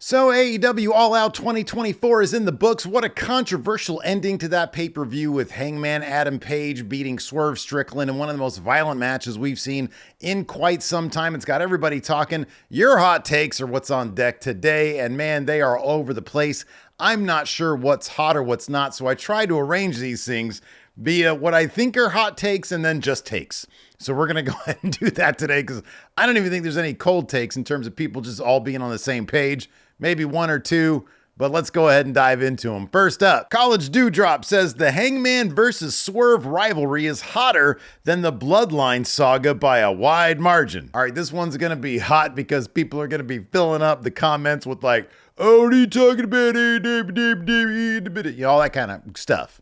So AEW All Out 2024 is in the books. What a controversial ending to that pay-per-view with Hangman Adam Page beating Swerve Strickland in one of the most violent matches we've seen in quite some time. It's got everybody talking. Your hot takes are what's on deck today, and man, they are all over the place. I'm not sure what's hot or what's not, so I try to arrange these things via what I think are hot takes and then just takes. So we're going to go ahead and do that today because I don't even think there's any cold takes in terms of people just all being on the same page. Maybe one or two, but let's go ahead and dive into them. First up, College Dewdrop says the Hangman versus Swerve rivalry is hotter than the Bloodline saga by a wide margin. All right, this one's going to be hot because people are going to be filling up the comments with like, oh, what are you talking about? All that kind of stuff.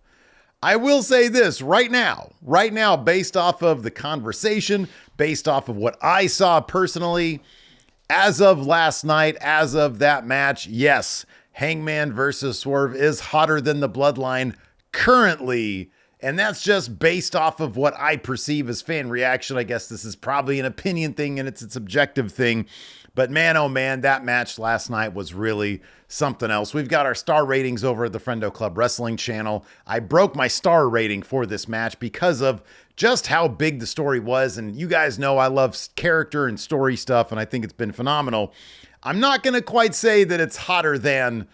I will say this right now, based off of the conversation, based off of what I saw personally, as of last night, as of that match, yes, Hangman versus Swerve is hotter than the Bloodline currently. And that's just based off of what I perceive as fan reaction. I guess this is probably an opinion thing and it's a subjective thing. But man, oh man, that match last night was really something else. We've got our star ratings over at the Friendo Club Wrestling channel. I broke my star rating for this match because of just how big the story was. And you guys know I love character and story stuff, and I think it's been phenomenal. I'm not going to quite say that it's hotter than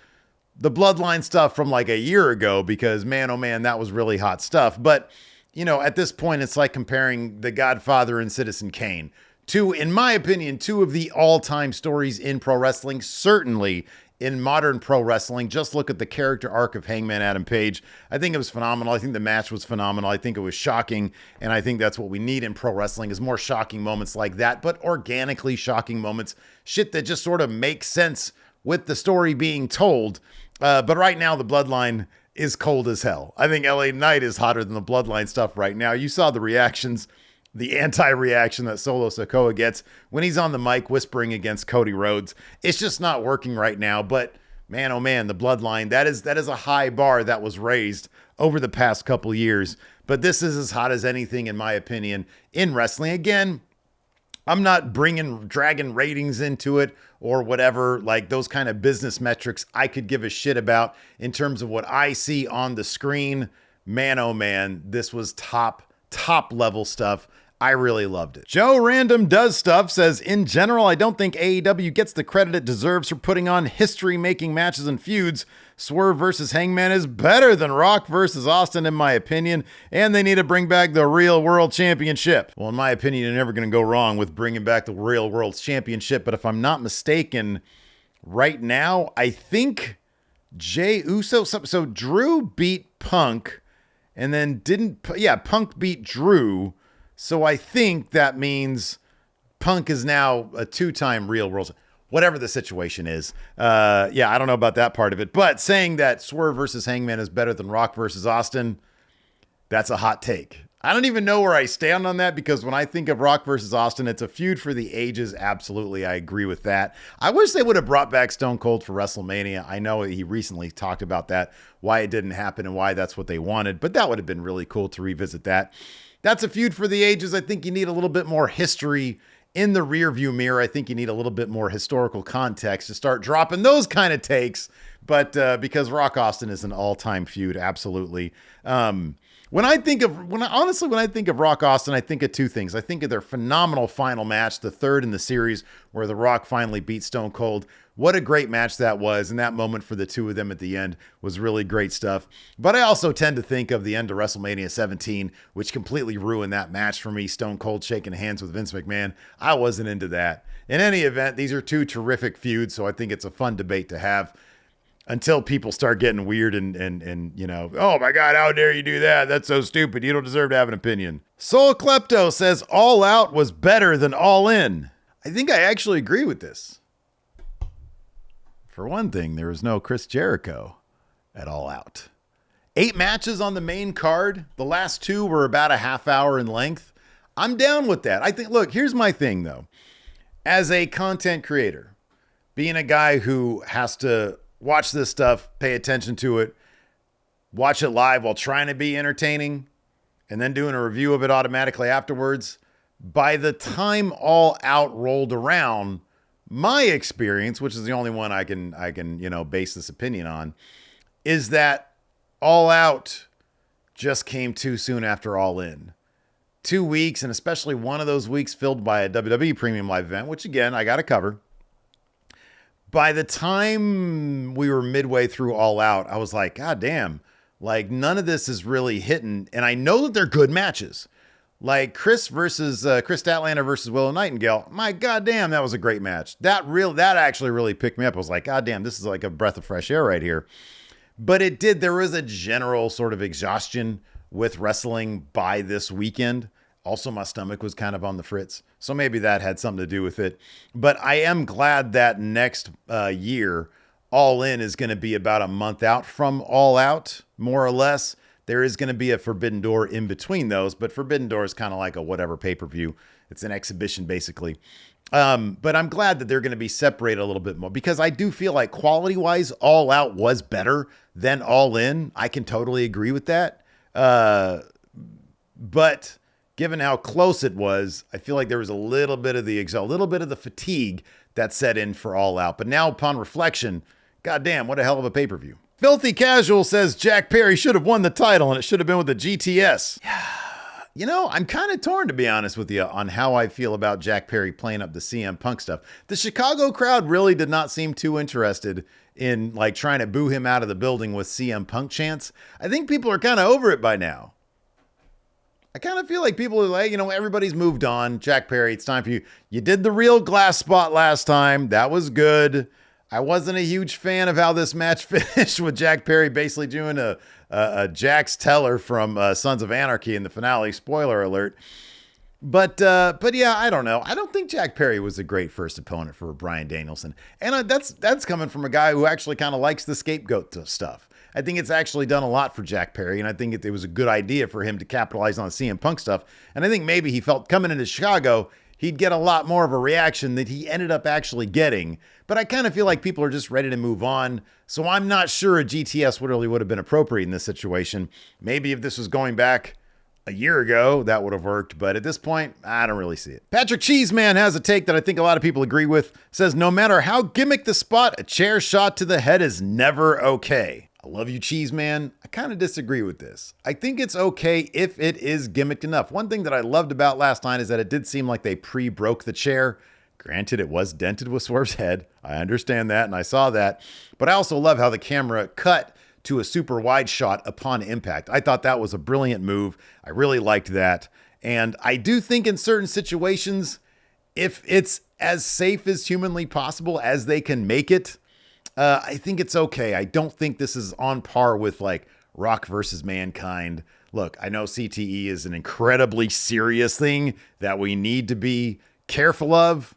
the Bloodline stuff from like a year ago because man, oh man, that was really hot stuff. But, you know, at this point, it's like comparing The Godfather and Citizen Kane. Two, in my opinion, two of the all-time stories in pro wrestling, certainly in modern pro wrestling. Just look at the character arc of Hangman Adam Page. I think it was phenomenal. I think the match was phenomenal. I think it was shocking, and I think that's what we need in pro wrestling is more shocking moments like that, but organically shocking moments, shit that just sort of makes sense with the story being told. But right now, the Bloodline is cold as hell. I think LA Knight is hotter than the Bloodline stuff right now. You saw the reactions. The anti-reaction that Solo Sikoa gets when he's on the mic whispering against Cody Rhodes. It's just not working right now. But man, oh man, the Bloodline, that is a high bar that was raised over the past couple years. But this is as hot as anything, in my opinion, in wrestling. Again, I'm not dragging ratings into it or whatever, like those kind of business metrics I could give a shit about in terms of what I see on the screen. Man, oh man, this was top level stuff. I really loved it. Joe Random Does Stuff says, in general, I don't think AEW gets the credit it deserves for putting on history-making matches and feuds. Swerve versus Hangman is better than Rock versus Austin, in my opinion, and they need to bring back the Real World Championship. Well, in my opinion, you're never going to go wrong with bringing back the Real World Championship, but if I'm not mistaken, right now, I think Jey Uso, so Drew beat Punk, and then Punk beat Drew. So I think that means Punk is now a two-time Real World, whatever the situation is. I don't know about that part of it. But saying that Swerve versus Hangman is better than Rock versus Austin, that's a hot take. I don't even know where I stand on that because when I think of Rock versus Austin, it's a feud for the ages. Absolutely, I agree with that. I wish they would have brought back Stone Cold for WrestleMania. I know he recently talked about that, why it didn't happen and why that's what they wanted, but that would have been really cool to revisit that. That's a feud for the ages. I think you need a little bit more history in the rearview mirror. I think you need a little bit more historical context to start dropping those kind of takes. But because Rock Austin is an all-time feud, absolutely. When I think of Rock Austin, I think of two things. I think of their phenomenal final match, the third in the series, where The Rock finally beat Stone Cold. What a great match that was, and that moment for the two of them at the end was really great stuff. But I also tend to think of the end of WrestleMania 17, which completely ruined that match for me. Stone Cold shaking hands with Vince McMahon. I wasn't into that. In any event, these are two terrific feuds, so I think it's a fun debate to have. Until people start getting weird and you know, oh my God, how dare you do that? That's so stupid. You don't deserve to have an opinion. Soul Klepto says All Out was better than All In. I think I actually agree with this. For one thing, there was no Chris Jericho at All Out. 8 matches on the main card. The last 2 were about a half hour in length. I'm down with that. I think, look, here's my thing though. As a content creator, being a guy who has to watch this stuff, pay attention to it, watch it live while trying to be entertaining, and then doing a review of it automatically afterwards. By the time All Out rolled around, My experience, which is the only one I can, base this opinion on, is that All Out just came too soon after All In. 2 weeks, and especially one of those weeks filled by a WWE Premium Live event, which again, I got to cover. By the time we were midway through All Out, I was like, God damn, like none of this is really hitting. And I know that they're good matches. Like Chris Statlander versus Willow Nightingale. My goddamn, that was a great match. That actually really picked me up. I was like, God damn, this is like a breath of fresh air right here. But there was a general sort of exhaustion with wrestling by this weekend. Also, my stomach was kind of on the fritz. So maybe that had something to do with it. But I am glad that next year, All In is going to be about a month out from All Out, more or less. There is going to be a Forbidden Door in between those, but Forbidden Door is kind of like a whatever pay-per-view. It's an exhibition, basically. But I'm glad that they're going to be separated a little bit more because I do feel like quality-wise, All Out was better than All In. I can totally agree with that. But given how close it was, I feel like there was a little bit of the fatigue that set in for All Out. But now upon reflection, goddamn, what a hell of a pay-per-view. Filthy Casual says Jack Perry should have won the title and it should have been with the GTS. I'm kind of torn, to be honest with you, on how I feel about Jack Perry playing up the CM Punk stuff. The Chicago crowd really did not seem too interested in like trying to boo him out of the building with CM Punk chants. I think people are kind of over it by now. I kind of feel like people are like, everybody's moved on. Jack Perry, it's time for you. You did the real glass spot last time. That was good. I wasn't a huge fan of how this match finished with Jack Perry basically doing a Jax Teller from Sons of Anarchy in the finale. Spoiler alert. But yeah, I don't know. I don't think Jack Perry was a great first opponent for Bryan Danielson. And that's coming from a guy who actually kind of likes the scapegoat stuff. I think it's actually done a lot for Jack Perry, and I think it was a good idea for him to capitalize on CM Punk stuff. And I think maybe he felt coming into Chicago, he'd get a lot more of a reaction that he ended up actually getting. But I kind of feel like people are just ready to move on. So I'm not sure a GTS would have been appropriate in this situation. Maybe if this was going back a year ago, that would have worked. But at this point, I don't really see it. Patrick Cheeseman has a take that I think a lot of people agree with. Says, no matter how gimmick the spot, a chair shot to the head is never okay. I love you, Cheeseman. I kind of disagree with this. I think it's okay if it is gimmicked enough. One thing that I loved about last night is that it did seem like they pre-broke the chair. Granted, it was dented with Swerve's head. I understand that, and I saw that. But I also love how the camera cut to a super wide shot upon impact. I thought that was a brilliant move. I really liked that. And I do think in certain situations, if it's as safe as humanly possible as they can make it, I think it's okay. I don't think this is on par with like Rock versus Mankind. Look, I know CTE is an incredibly serious thing that we need to be careful of,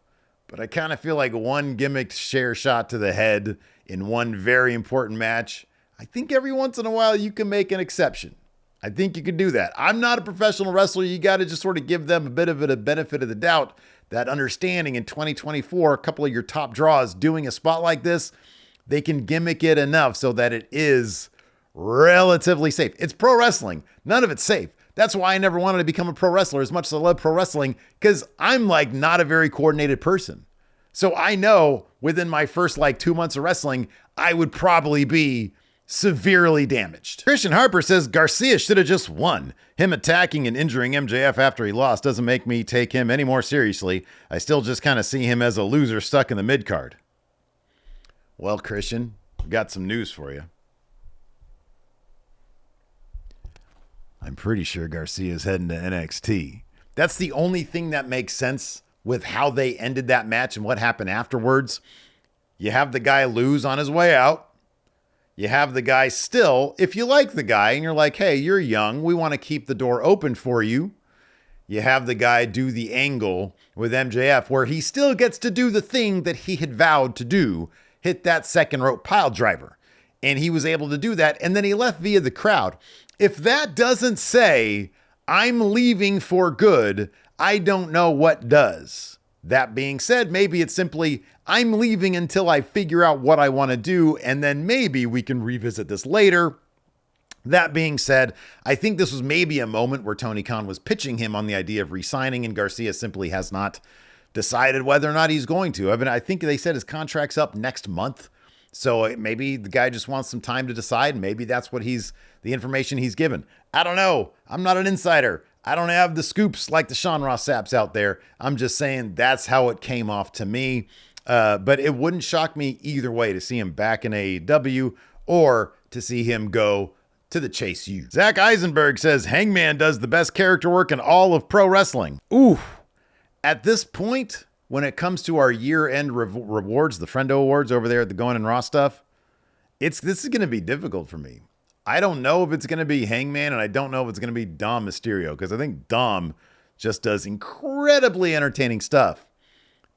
but I kind of feel like one gimmicked chair shot to the head in one very important match, I think every once in a while you can make an exception. I think you can do that. I'm not a professional wrestler. You got to just sort of give them a bit of a benefit of the doubt, that understanding in 2024, a couple of your top draws doing a spot like this, they can gimmick it enough so that it is relatively safe. It's pro wrestling. None of it's safe. That's why I never wanted to become a pro wrestler as much as I love pro wrestling, because I'm like not a very coordinated person. So I know within my first like 2 months of wrestling, I would probably be severely damaged. Christian Harper says Garcia should have just won. Him attacking and injuring MJF after he lost doesn't make me take him any more seriously. I still just kind of see him as a loser stuck in the mid card. Well, Christian, I've got some news for you. I'm pretty sure Garcia's heading to NXT. That's the only thing that makes sense with how they ended that match and what happened afterwards. You have the guy lose on his way out. You have the guy still, if you like the guy and you're like, hey, you're young, we want to keep the door open for you. You have the guy do the angle with MJF where he still gets to do the thing that he had vowed to do, hit that second rope pile driver. And he was able to do that. And then he left via the crowd. If that doesn't say, I'm leaving for good, I don't know what does. That being said, maybe it's simply, I'm leaving until I figure out what I want to do, and then maybe we can revisit this later. That being said, I think this was maybe a moment where Tony Khan was pitching him on the idea of re-signing, and Garcia simply has not decided whether or not he's going to. I mean, I think they said his contract's up next month. So maybe the guy just wants some time to decide. Maybe that's what the information he's given. I don't know. I'm not an insider. I don't have the scoops like the Sean Ross Sapps out there. I'm just saying that's how it came off to me. But it wouldn't shock me either way to see him back in AEW or to see him go to the Chase U. Zach Eisenberg says Hangman does the best character work in all of pro wrestling. Ooh, at this point, when it comes to our year-end rewards, the Friendo Awards over there at the Going and Raw stuff, this is going to be difficult for me. I don't know if it's going to be Hangman, and I don't know if it's going to be Dom Mysterio, because I think Dom just does incredibly entertaining stuff.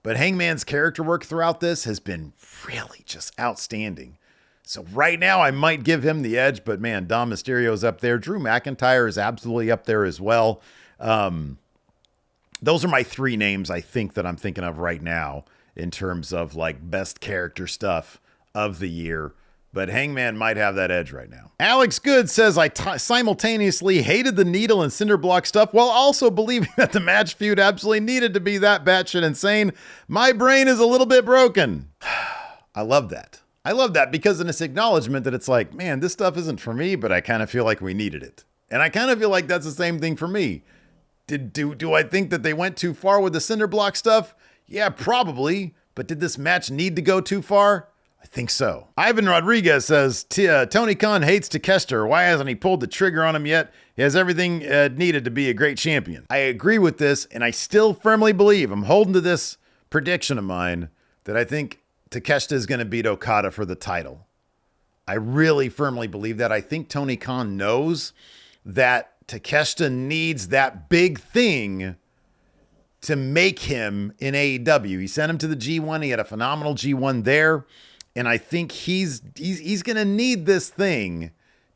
But Hangman's character work throughout this has been really just outstanding. So right now, I might give him the edge, but man, Dom Mysterio's up there. Drew McIntyre is absolutely up there as well. Those are my three names I think that I'm thinking of right now in terms of like best character stuff of the year. But Hangman might have that edge right now. Alex Good says, I simultaneously hated the needle and cinder block stuff while also believing that the match feud absolutely needed to be that batshit insane. My brain is a little bit broken. I love that. I love that because in its acknowledgement that it's like, man, this stuff isn't for me, but I kind of feel like we needed it. And I kind of feel like that's the same thing for me. Do I think that they went too far with the cinder block stuff? Yeah, probably. But did this match need to go too far? I think so. Ivan Rodriguez says, Tony Khan hates Takeshita. Why hasn't he pulled the trigger on him yet? He has everything needed to be a great champion. I agree with this, and I still firmly believe, I'm holding to this prediction of mine, that I think Takeshita is going to beat Okada for the title. I really firmly believe that. I think Tony Khan knows that Takeshita needs that big thing to make him in AEW. He sent him to the G1. He had a phenomenal G1 there. And I think he's going to need this thing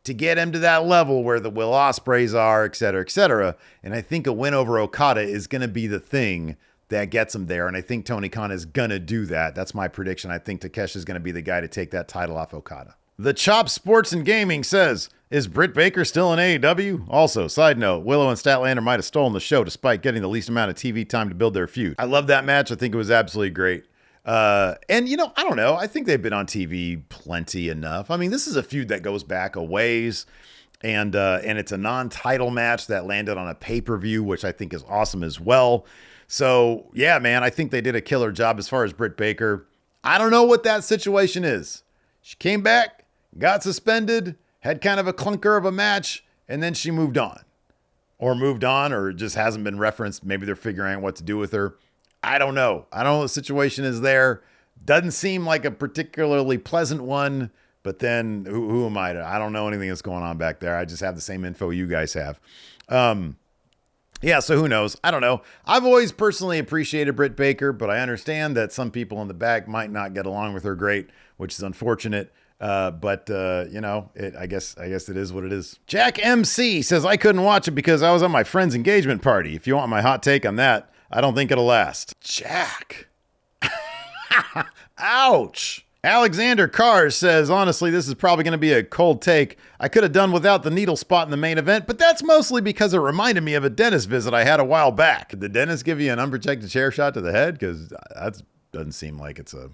to get him to that level where the Will Ospreays are, et cetera, et cetera. And I think a win over Okada is going to be the thing that gets him there. And I think Tony Khan is going to do that. That's my prediction. I think Takeshita is going to be the guy to take that title off Okada. The Chop Sports and Gaming says, is Britt Baker still in AEW? Also, side note, Willow and Statlander might have stolen the show despite getting the least amount of TV time to build their feud. I love that match. I think it was absolutely great. And you know, I don't know. I think they've been on TV plenty enough. I mean, this is a feud that goes back a ways, and it's a non-title match that landed on a pay-per-view, which I think is awesome as well. So yeah, man, I think they did a killer job as far as Britt Baker. I don't know what that situation is. She came back, got suspended, had kind of a clunker of a match, and then she moved on, or just hasn't been referenced. Maybe they're figuring out what to do with her. I don't know. I don't know what the situation is there. Doesn't seem like a particularly pleasant one, but then who am I to? I don't know anything that's going on back there. I just have the same info you guys have. Yeah, so who knows? I don't know. I've always personally appreciated Britt Baker, but I understand that some people in the back might not get along with her great, which is unfortunate. But you know, I guess it is what it is. Jack MC says, I couldn't watch it because I was on my friend's engagement party. If you want my hot take on that, I don't think it'll last. Jack. Ouch. Alexander Carr says, honestly, this is probably going to be a cold take. I could have done without the needle spot in the main event, but that's mostly because it reminded me of a dentist visit I had a while back. Did the dentist give you an unprotected chair shot to the head? Because that doesn't seem like it's a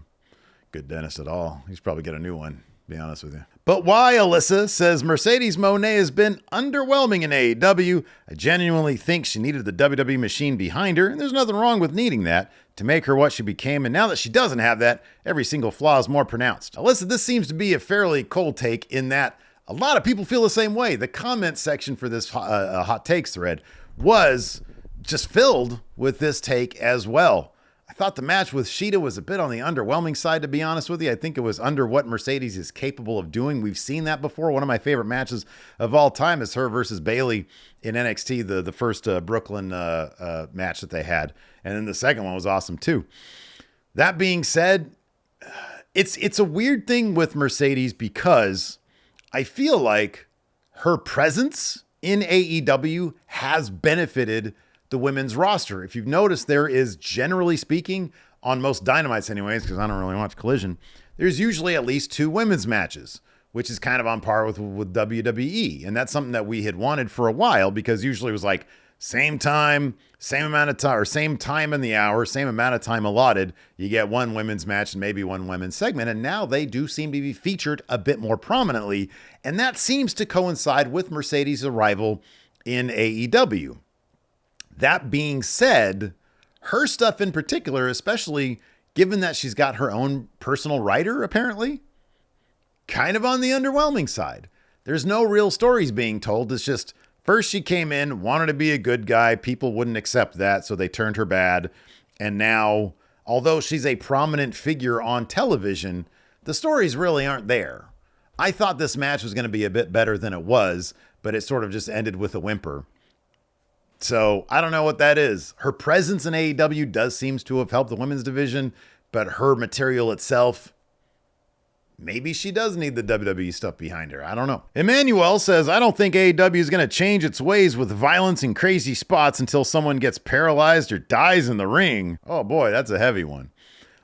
good dentist at all. He's probably got a new one, to be honest with you. But why, Alyssa says, Mercedes Mone has been underwhelming in AEW. I genuinely think she needed the WWE machine behind her, and there's nothing wrong with needing that to make her what she became. And now that she doesn't have that, every single flaw is more pronounced. Alyssa, this seems to be a fairly cold take in that a lot of people feel the same way. The comment section for this hot takes thread was just filled with this take as well. I thought the match with Shida was a bit on the underwhelming side, to be honest with you. I think it was under what Mercedes is capable of doing. We've seen that before. One of my favorite matches of all time is her versus Bayley in NXT, the first Brooklyn match that they had. And then the second one was awesome too. That being said, it's a weird thing with Mercedes because I feel like her presence in AEW has benefited the women's roster. If you've noticed, there is, generally speaking, on most Dynamites anyways, because I don't really watch Collision, there's usually at least 2 women's matches, which is kind of on par with WWE. And that's something that we had wanted for a while, because usually it was like Same time, same amount of time, or same time in the hour, same amount of time allotted. You get one women's match and maybe one women's segment. And now they do seem to be featured a bit more prominently. And that seems to coincide with Mercedes' arrival in AEW. That being said, her stuff in particular, especially given that she's got her own personal writer, apparently, kind of on the underwhelming side. There's no real stories being told. It's just, first she came in, wanted to be a good guy. People wouldn't accept that, so they turned her bad. And now, although she's a prominent figure on television, the stories really aren't there. I thought this match was going to be a bit better than it was, but it sort of just ended with a whimper. So I don't know what that is. Her presence in AEW does seems to have helped the women's division, but her material itself, maybe she does need the WWE stuff behind her. I don't know. Emmanuel says, I don't think AEW is going to change its ways with violence and crazy spots until someone gets paralyzed or dies in the ring. Oh boy, that's a heavy one.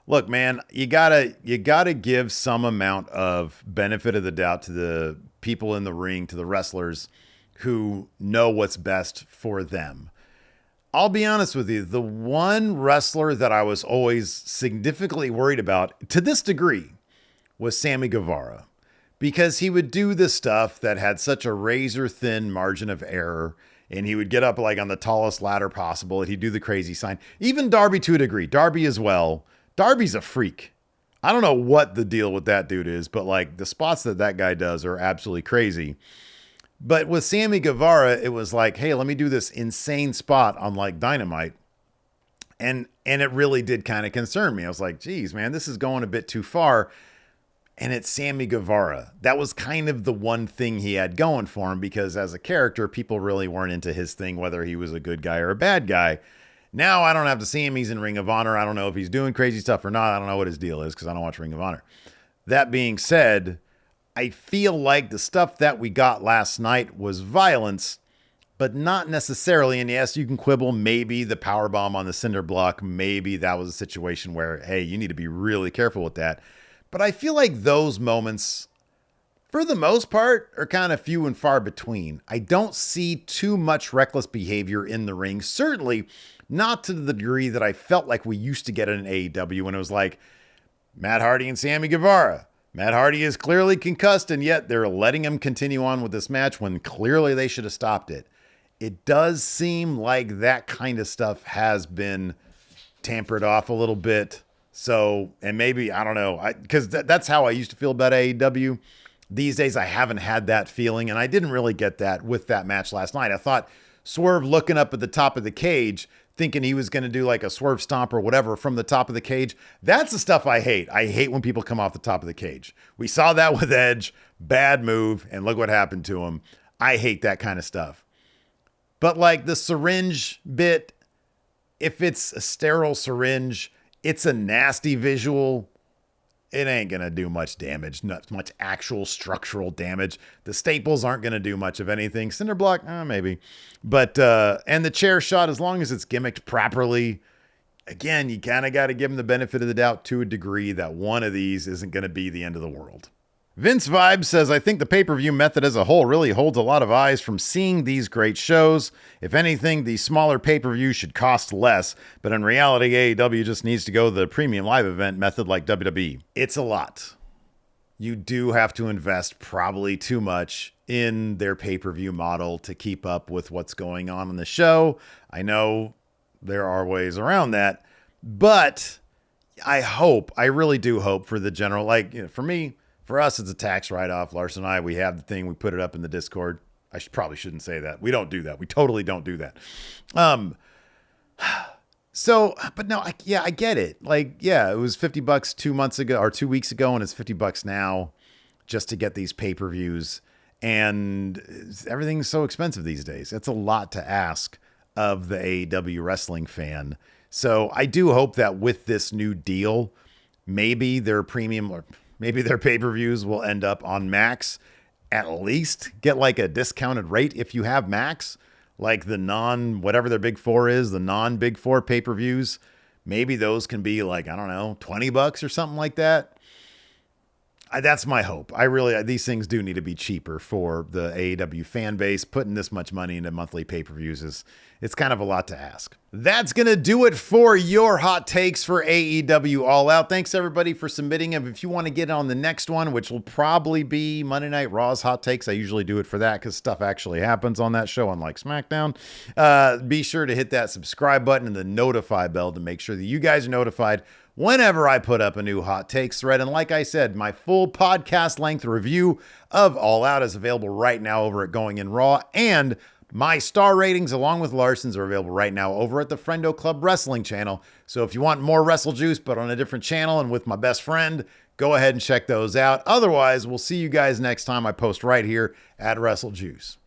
Look, man, you gotta give some amount of benefit of the doubt to the people in the ring, to the wrestlers who know what's best for them. I'll be honest with you, the one wrestler that I was always significantly worried about, to this degree, was Sammy Guevara, because he would do the stuff that had such a razor thin margin of error, and he would get up like on the tallest ladder possible, and he'd do the crazy sign. Even Darby to a degree, Darby as well. Darby's a freak. I don't know what the deal with that dude is, but like the spots that guy does are absolutely crazy. But with Sammy Guevara, it was like, hey, let me do this insane spot on like Dynamite. And it really did kind of concern me. I was like, geez, man, this is going a bit too far. And it's Sammy Guevara. That was kind of the one thing he had going for him, because as a character, people really weren't into his thing, whether he was a good guy or a bad guy. Now I don't have to see him. He's in Ring of Honor. I don't know if he's doing crazy stuff or not. I don't know what his deal is because I don't watch Ring of Honor. That being said, I feel like the stuff that we got last night was violence, but not necessarily. And yes, you can quibble. Maybe the powerbomb on the cinder block, maybe that was a situation where, hey, you need to be really careful with that. But I feel like those moments, for the most part, are kind of few and far between. I don't see too much reckless behavior in the ring. Certainly not to the degree that I felt like we used to get in AEW when it was like Matt Hardy and Sammy Guevara. Matt Hardy is clearly concussed, and yet they're letting him continue on with this match when clearly they should have stopped it. It does seem like that kind of stuff has been tampered off a little bit. So, and maybe, I don't know, because that's how I used to feel about AEW. These days, I haven't had that feeling, and I didn't really get that with that match last night. I thought Swerve looking up at the top of the cage, thinking he was going to do like a swerve stomp or whatever from the top of the cage. That's the stuff I hate. I hate when people come off the top of the cage. We saw that with Edge. Bad move, and look what happened to him. I hate that kind of stuff. But like the syringe bit, if it's a sterile syringe, it's a nasty visual. It ain't going to do much damage, not much actual structural damage. The staples aren't going to do much of anything. Cinder block, maybe. But, and the chair shot, as long as it's gimmicked properly, again, you kind of got to give them the benefit of the doubt to a degree that one of these isn't going to be the end of the world. Vince Vibe says, I think the pay-per-view method as a whole really holds a lot of eyes from seeing these great shows. If anything, the smaller pay-per-view should cost less, but in reality, AEW just needs to go the premium live event method like WWE. It's a lot. You do have to invest probably too much in their pay-per-view model to keep up with what's going on in the show. I know there are ways around that, but I really do hope for the general, for me, for us, it's a tax write-off. Larson and I, we have the thing. We put it up in the Discord. I probably shouldn't say that. We don't do that. We totally don't do that. But no, I get it. It was $50 2 months ago or 2 weeks ago, and it's $50 now just to get these pay-per-views. And everything's so expensive these days. It's a lot to ask of the AEW wrestling fan. So I do hope that with this new deal, maybe their premium or maybe their pay-per-views will end up on Max. At least get like a discounted rate if you have Max, like the whatever their big four is, the non-big four pay-per-views. Maybe those can be like, I don't know, $20 or something like that. That's my hope. These things do need to be cheaper for the AEW fan base. Putting this much money into monthly pay-per-views it's kind of a lot to ask. That's going to do it for your hot takes for AEW All Out. Thanks everybody for submitting them. If you want to get on the next one, which will probably be Monday Night Raw's hot takes, I usually do it for that because stuff actually happens on that show, unlike SmackDown. Be sure to hit that subscribe button and the notify bell to make sure that you guys are notified whenever I put up a new hot takes thread. And like I said, my full podcast length review of All Out is available right now over at Going In Raw, and my star ratings along with Larson's are available right now over at the Friendo Club Wrestling channel. So if you want more Wrestle Juice, but on a different channel and with my best friend, go ahead and check those out. Otherwise, we'll see you guys next time I post right here at Wrestle Juice.